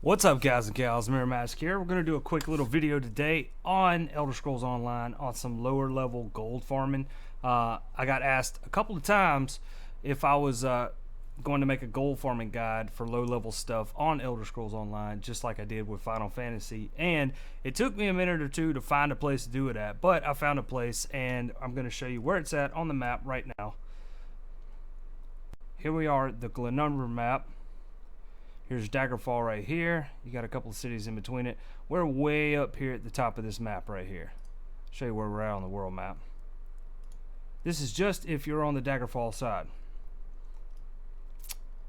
What's up, guys and gals? Mirrormask here. We're going to do a quick little video today on Elder Scrolls Online on some lower level gold farming. I got asked a couple of times if I was going to make a gold farming guide for low level stuff on Elder Scrolls Online, just like I did with Final Fantasy. And it took me a minute or two to find a place to do it at, but I found a place and I'm going to show you where it's at on the map right now. Here we are, the Glenumbra map. Here's Daggerfall right here. You got a couple of cities in between it. We're way up here at the top of this map right here. Show you where we're at on the world map. This is just if you're on the Daggerfall side.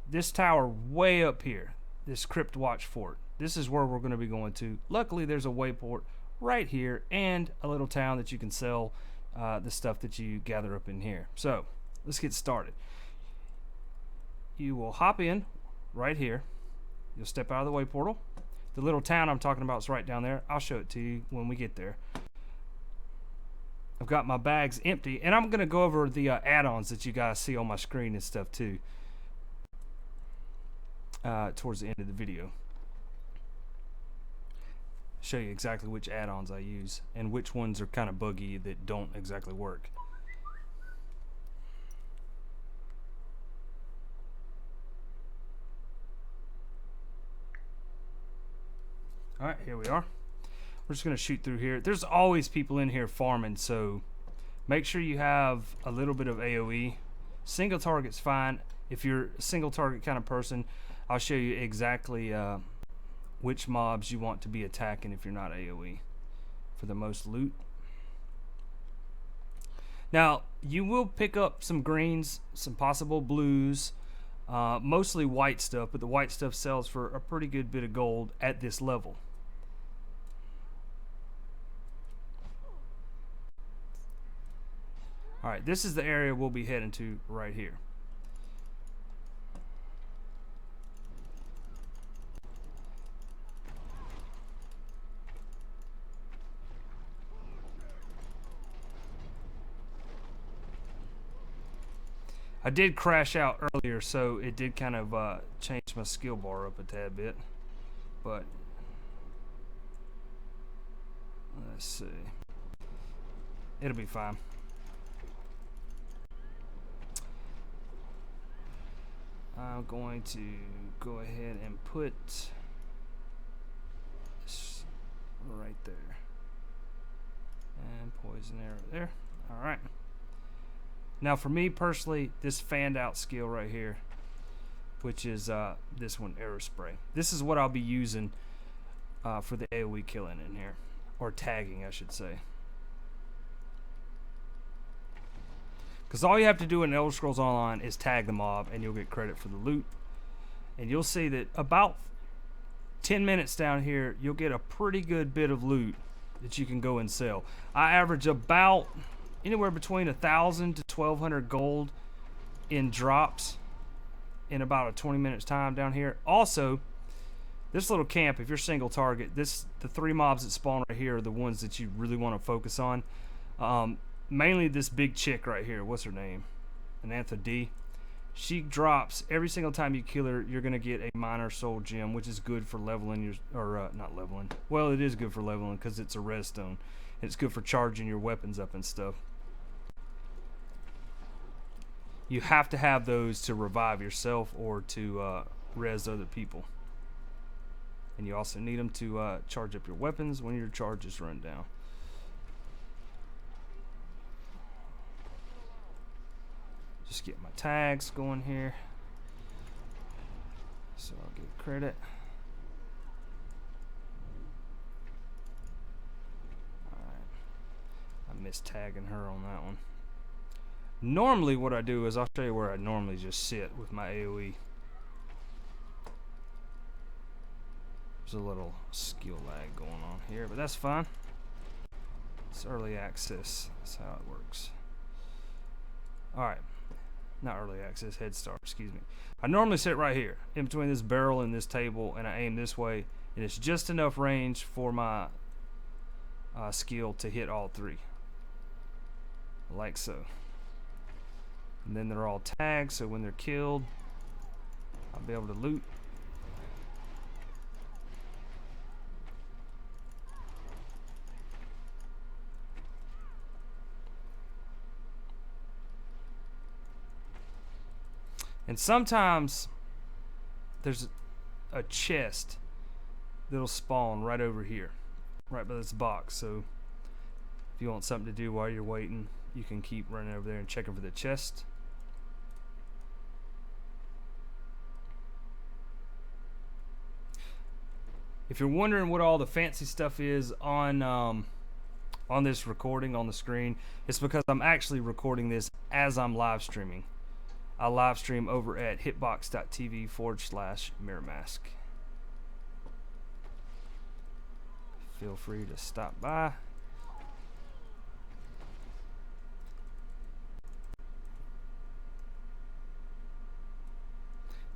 This tower way up here, this Crypt Watch Fort, this is where we're going to be going to. Luckily, there's a wayport right here and a little town that you can sell the stuff that you gather up in here. So, let's get started. You will hop in right here. You'll step out of the way portal. The little town I'm talking about is right down there. I'll show it to you when we get there. I've got my bags empty, and I'm going to go over the add-ons that you guys see on my screen and stuff too towards the end of the video. Show you exactly which add-ons I use and which ones are kind of buggy that don't exactly work. Alright, here we are. We're just going to shoot through here. There's always people in here farming, so make sure you have a little bit of AoE. Single target's fine. If you're a single target kind of person, I'll show you exactly which mobs you want to be attacking if you're not AoE for the most loot. Now, you will pick up some greens, some possible blues, mostly white stuff, but the white stuff sells for a pretty good bit of gold at this level. Alright, this is the area we'll be heading to right here. I did crash out earlier, so it did kind of change my skill bar up a tad bit. But let's see. It'll be fine. I'm going to go ahead and put this right there. And poison arrow there. Alright. Now for me personally, this fanned out skill right here, which is this one, arrow spray. This is what I'll be using for the AoE killing in here. Or tagging, I should say. Because all you have to do in Elder Scrolls Online is tag the mob and you'll get credit for the loot. And you'll see that about 10 minutes down here, you'll get a pretty good bit of loot that you can go and sell. I average about anywhere between 1,000 to 1,200 gold in drops in about a 20 minutes time down here. Also, this little camp, if you're single target, the 3 mobs that spawn right here are the ones that you really want to focus on. Mainly this big chick right here. What's her name? Anantha D. She drops every single time you kill her. You're gonna get a minor soul gem, which is good for leveling your, or not leveling. Well, it is good for leveling because it's a redstone. It's good for charging your weapons up and stuff. You have to have those to revive yourself or to res other people. And you also need them to charge up your weapons when your charges run down. Just get my tags going here, so I'll get credit. Alright, I missed tagging her on that one. Normally what I do is I'll show you where I normally just sit with my AoE. There's a little skill lag going on here, but that's fine. It's early access, that's how it works. Alright. Not early access, head start, excuse me. I normally sit right here in between this barrel and this table, and I aim this way, and it's just enough range for my skill to hit all 3, like so. And then they're all tagged, so when they're killed, I'll be able to loot And sometimes there's a chest that'll spawn right over here, right by this box. So if you want something to do while you're waiting, you can keep running over there and checking for the chest. If you're wondering what all the fancy stuff is on this recording on the screen, it's because I'm actually recording this as I'm live streaming. I live stream over at hitbox.tv/mirrormask. Feel free to stop by.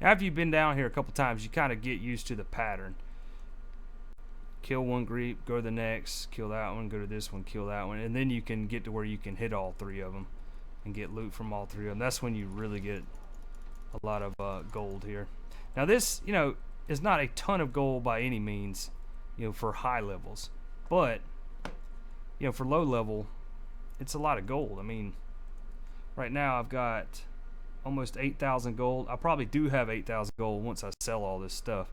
After you've been down here a couple times, you kind of get used to the pattern. Kill one creep, go to the next, kill that one, go to this one, kill that one, and then you can get to where you can hit all three of them and get loot from all three of them. That's when you really get a lot of gold here. Now this, is not a ton of gold by any means, for high levels, but for low level, it's a lot of gold. I mean, right now I've got almost 8,000 gold. I probably do have 8,000 gold once I sell all this stuff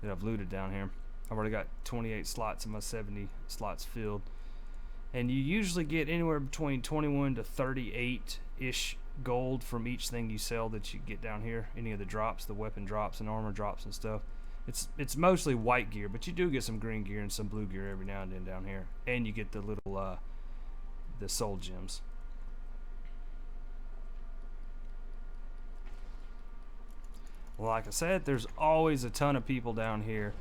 that I've looted down here. I've already got 28 slots in my 70 slots filled, and you usually get anywhere between 21 to 38-ish gold from each thing you sell that you get down here. Any of the drops, the weapon drops and armor drops and stuff. It's mostly white gear, but you do get some green gear and some blue gear every now and then down here, and you get the little the soul gems. Well, like I said, there's always a ton of people down here,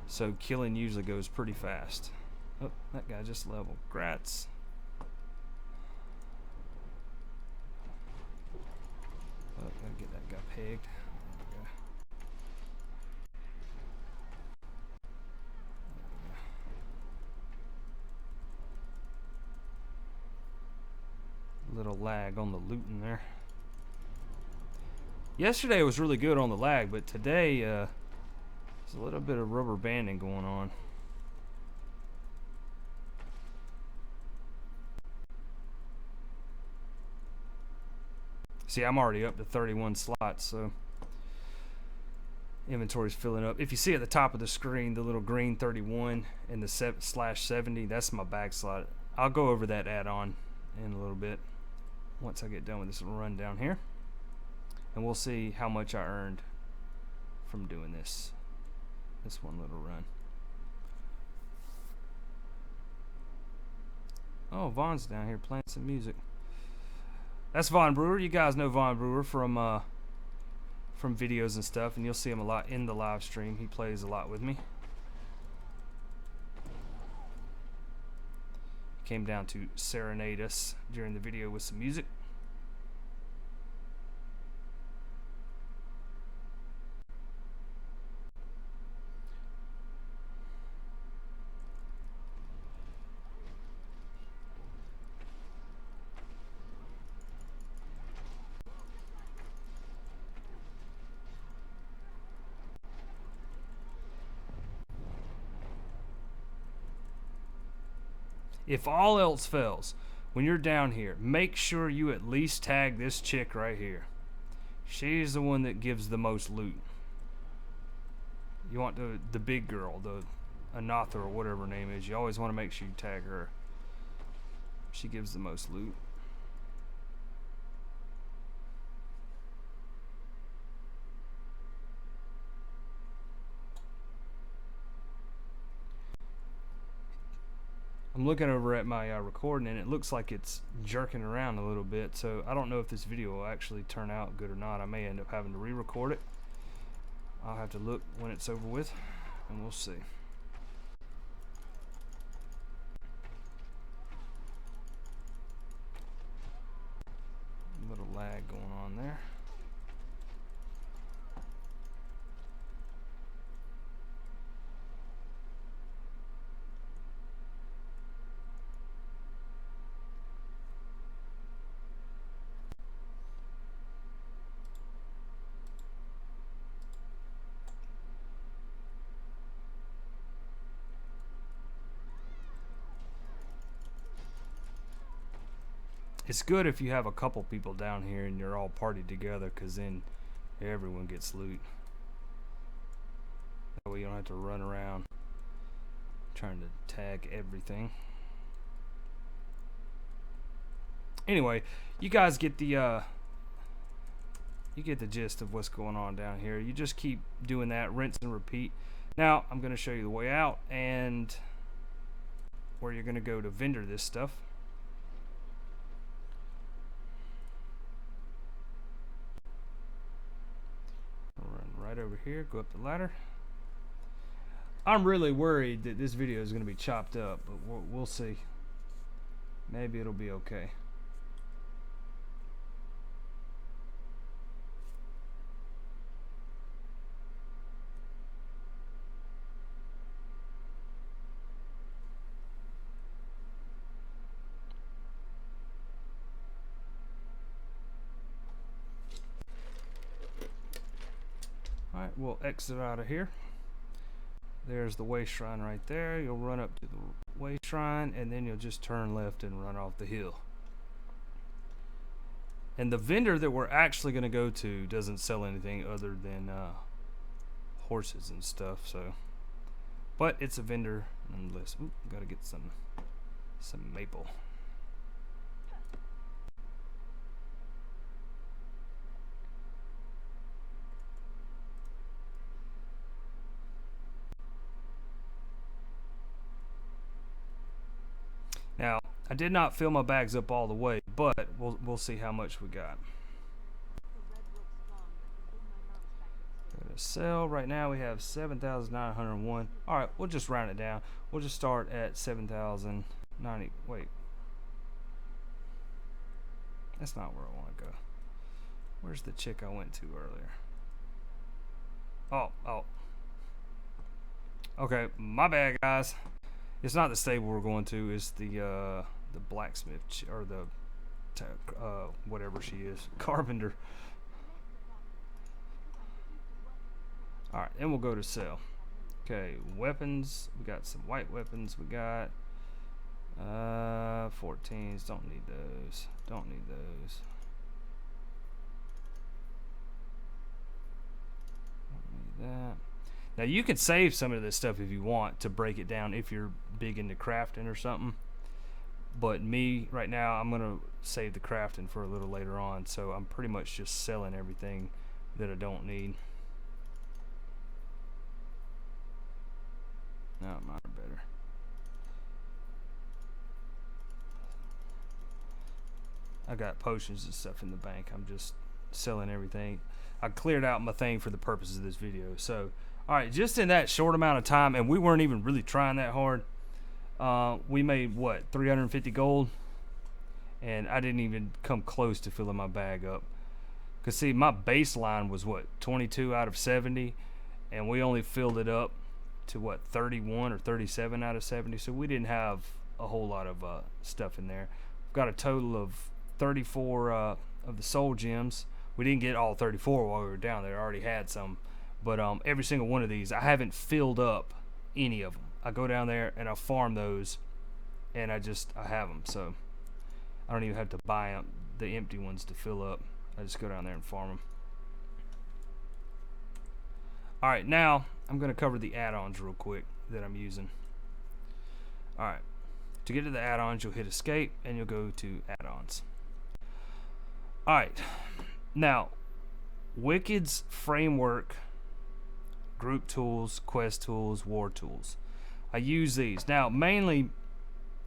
so killing usually goes pretty fast. Oh, that guy just leveled. Grats. Oh, gotta get that guy pegged. There we go. Little lag on the looting there. Yesterday was really good on the lag, but today there's a little bit of rubber banding going on. See, I'm already up to 31 slots, so inventory's filling up. If you see at the top of the screen the little green 31 and the /70, that's my bag slot. I'll go over that add-on in a little bit once I get done with this little run down here, and we'll see how much I earned from doing this one little run. Oh, Vaughn's down here playing some music. That's Vaughn Brewer. You guys know Vaughn Brewer from videos and stuff, and you'll see him a lot in the live stream. He plays a lot with me. Came down to serenade us during the video with some music. If all else fails, when you're down here, make sure you at least tag this chick right here. She's the one that gives the most loot. You want the big girl, the Anatha or whatever her name is. You always want to make sure you tag her. She gives the most loot. I'm looking over at my recording, and it looks like it's jerking around a little bit, so I don't know if this video will actually turn out good or not. I may end up having to re-record it. I'll have to look when it's over with, and we'll see. A little lag going on there. It's good if you have a couple people down here and you're all partied together, because then Everyone gets loot. That way you don't have to run around trying to tag everything. Anyway, you guys get the gist of what's going on down here. You just keep doing that, rinse and repeat. Now I'm going to show you the way out and where you're going to go to vendor this stuff. Run right over here, go up the ladder. I'm really worried that this video is going to be chopped up, but we'll see. Maybe it'll be okay. Alright, we'll exit out of here. There's the way shrine right there. You'll run up to the way shrine and then you'll just turn left and run off the hill. And the vendor that we're actually going to go to doesn't sell anything other than horses and stuff, so, but it's a vendor nonetheless. Ooh, gotta get some maple. Now, I did not fill my bags up all the way, but we'll see how much we got. Go to sell. Right now we have 7,901. All right, we'll just round it down. We'll just start at 7,090. Wait, that's not where I want to go. Where's the chick I went to earlier? Oh. Okay, my bad, guys. It's not the stable we're going to. It's the blacksmith or the whatever she is, carpenter. All right, then we'll go to sell. Okay, weapons. We got some white weapons. We got 14s. Don't need those. Don't need those. Don't need that. Now you can save some of this stuff if you want to break it down if you're big into crafting or something. But me, right now, I'm going to save the crafting for a little later on. So I'm pretty much just selling everything that I don't need. No, mine are better. I got potions and stuff in the bank. I'm just selling everything. I cleared out my thing for the purposes of this video. So, alright, just in that short amount of time, and we weren't even really trying that hard, we made, what, 350 gold? And I didn't even come close to filling my bag up. Because, see, my baseline was, what, 22 out of 70, and we only filled it up to, what, 31 or 37 out of 70, so we didn't have a whole lot of stuff in there. We've got a total of 34 of the soul gems. We didn't get all 34 while we were down there. I already had some. But every single one of these, I haven't filled up any of them. I go down there and I farm those, and I have them. So I don't even have to buy them, the empty ones to fill up. I just go down there and farm them. All right, now I'm going to cover the add-ons real quick that I'm using. All right, to get to the add-ons, you'll hit escape and you'll go to add-ons. All right, now Wicked's framework, group tools, quest tools, war tools. I use these. Now, mainly,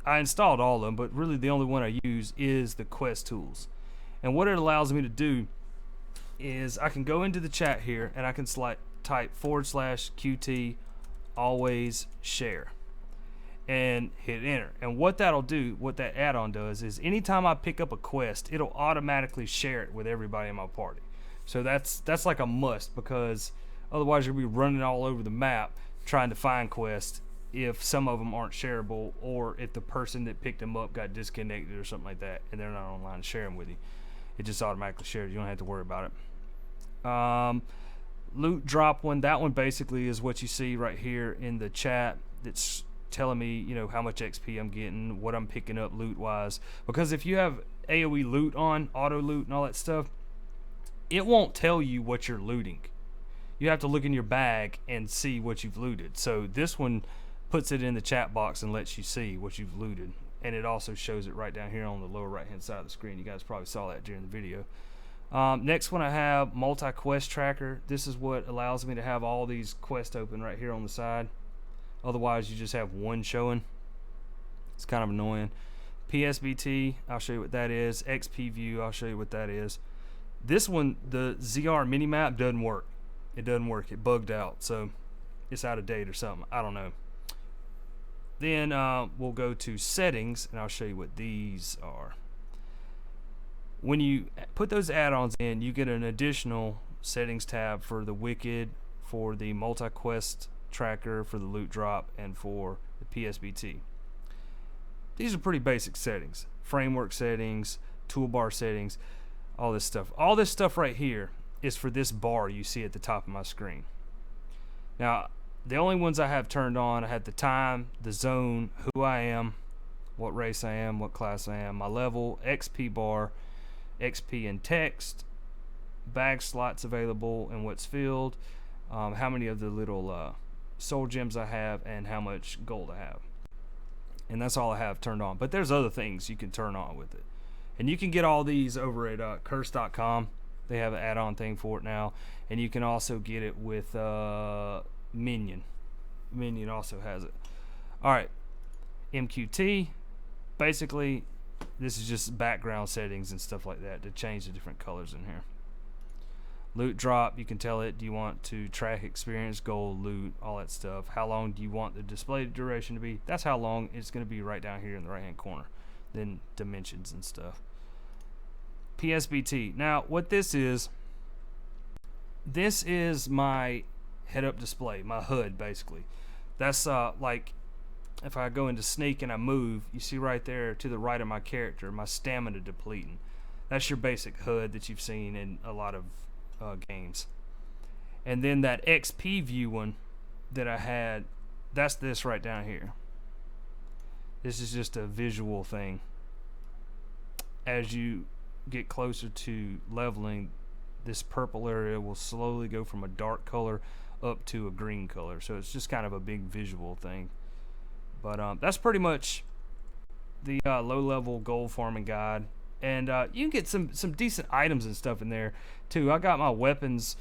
I installed all of them, but really the only one I use is the quest tools. And what it allows me to do is I can go into the chat here and I can type /QT always share and hit enter. And what that'll do, what that add-on does, is anytime I pick up a quest, it'll automatically share it with everybody in my party. So that's like a must, because otherwise you'll be running all over the map trying to find quests if some of them aren't shareable, or if the person that picked them up got disconnected or something like that and they're not online to share them with you. It just automatically shares. You don't have to worry about it. Loot drop one. That one basically is what you see right here in the chat. That's telling me, you know, how much XP I'm getting, what I'm picking up loot wise. Because if you have AoE loot on, auto loot and all that stuff, it won't tell you what you're looting. You have to look in your bag and see what you've looted. So this one puts it in the chat box and lets you see what you've looted. And it also shows it right down here on the lower right hand side of the screen. You guys probably saw that during the video. Next one I have multi-quest tracker. This is what allows me to have all these quests open right here on the side. Otherwise you just have one showing. It's kind of annoying. PSBT, I'll show you what that is. XP view, I'll show you what that is. This one, the ZR minimap, doesn't work. It doesn't work. It bugged out, so it's out of date or something. I don't know. Then we'll go to settings, and I'll show you what these are. When you put those add-ons in, you get an additional settings tab for the Wicked, for the multi-quest tracker, for the loot drop, and for the PSBT. These are pretty basic settings. Framework settings, toolbar settings, all this stuff. All this stuff right here is for this bar you see at the top of my screen. Now, the only ones I have turned on, I had the time, the zone, who I am, what race I am, what class I am, my level, XP bar, XP and text, bag slots available and what's filled, how many of the little soul gems I have, and how much gold I have. And that's all I have turned on. But there's other things you can turn on with it. And you can get all these over at curse.com. They have an add-on thing for it now. And you can also get it with Minion. Minion also has it. Alright. MQT. Basically, this is just background settings and stuff like that to change the different colors in here. Loot drop, you can tell it, do you want to track experience, gold, loot, all that stuff. How long do you want the display duration to be? That's how long it's going to be right down here in the right hand corner. Then dimensions and stuff. PSBT. Now what this is my head-up display, my HUD basically. That's like if I go into sneak and I move, you see right there to the right of my character, my stamina depleting. That's your basic HUD that you've seen in a lot of games. And then that XP view one that I had, that's this right down here. This is just a visual thing. As you get closer to leveling, this purple area will slowly go from a dark color up to a green color. So it's just kind of a big visual thing. But that's pretty much the low-level gold farming guide. And you can get some decent items and stuff in there too. I got my weapons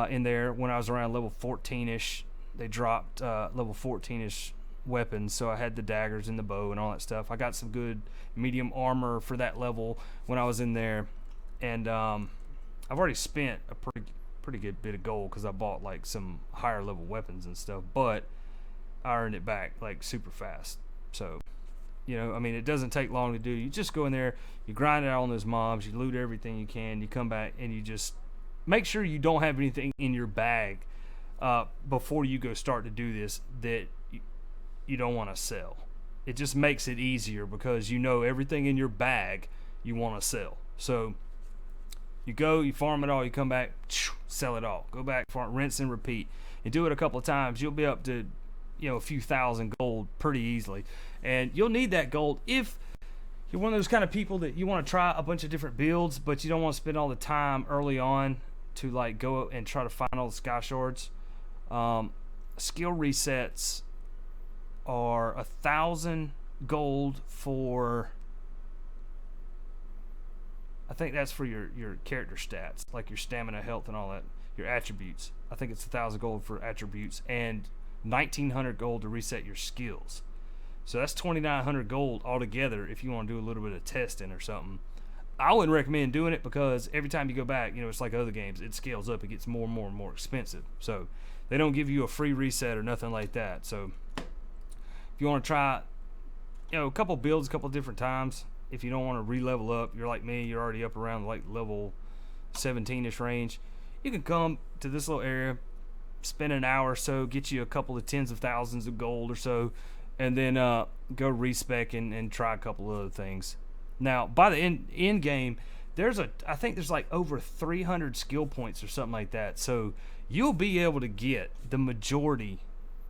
in there when I was around level 14ish. They dropped level 14ish weapons, so I had the daggers and the bow and all that stuff. I got some good medium armor for that level when I was in there, and I've already spent a pretty good bit of gold because I bought like some higher level weapons and stuff, but I earned it back like super fast. So, you know, I mean, it doesn't take long to do. You just go in there, you grind it out on those mobs, you loot everything you can, you come back and you just make sure you don't have anything in your bag before you go start to do this that you don't want to sell. It just makes it easier because you know everything in your bag you want to sell. So you go, you farm it all, you come back, sell it all. Go back, farm, rinse and repeat. You do it a couple of times, you'll be up to, you know, a few thousand gold pretty easily. And you'll need that gold if you're one of those kind of people that you want to try a bunch of different builds, but you don't want to spend all the time early on to like go and try to find all the sky shards. Skill resets are 1,000 gold for, I think that's for your character stats, like your stamina, health, and all that, your attributes. I think it's 1,000 gold for attributes and 1,900 gold to reset your skills. So that's 2,900 gold altogether if you want to do a little bit of testing or something. I wouldn't recommend doing it because every time you go back, you know, it's like other games, it scales up, it gets more and more and more expensive. So they don't give you a free reset or nothing like that. So if you want to try, you know, a couple builds a couple different times, if you don't want to re-level up, you're like me, you're already up around like level 17ish range, you can come to this little area, spend an hour or so, get you a couple of tens of thousands of gold or so, and then go respec and try a couple of other things. Now, by the end game, I think there's like over 300 skill points or something like that. So you'll be able to get the majority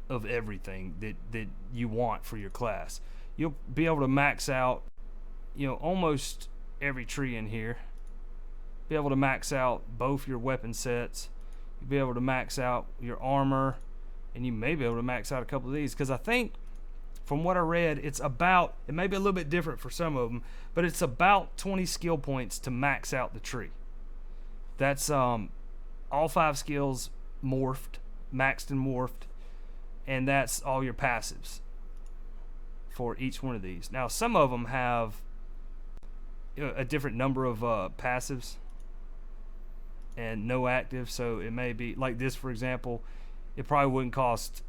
of everything that you want for your class. You'll be able to max out, you know, almost every tree in here. be able to max out both your weapon sets. You'll be able to max out your armor, and you may be able to max out a couple of these, because I think from what I read, it's about, it may be a little bit different for some of them, but it's about 20 skill points to max out the tree. That's all 5 skills morphed, maxed and morphed, and that's all your passives for each one of these. Now some of them have a different number of passives and no active, so it may be like this, for example. It probably wouldn't cost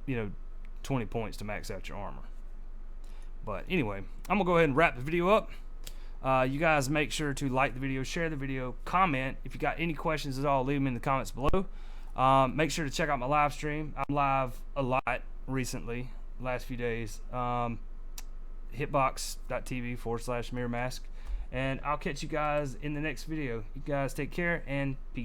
20 points to max out your armor. But anyway, I'm gonna go ahead and wrap the video up. You guys make sure to like the video, share the video, comment. If you got any questions at all, leave them in the comments below. Make sure to check out my live stream. I'm live a lot recently, last few days. Hitbox.tv/mirrormask. And I'll catch you guys in the next video. You guys take care and peace.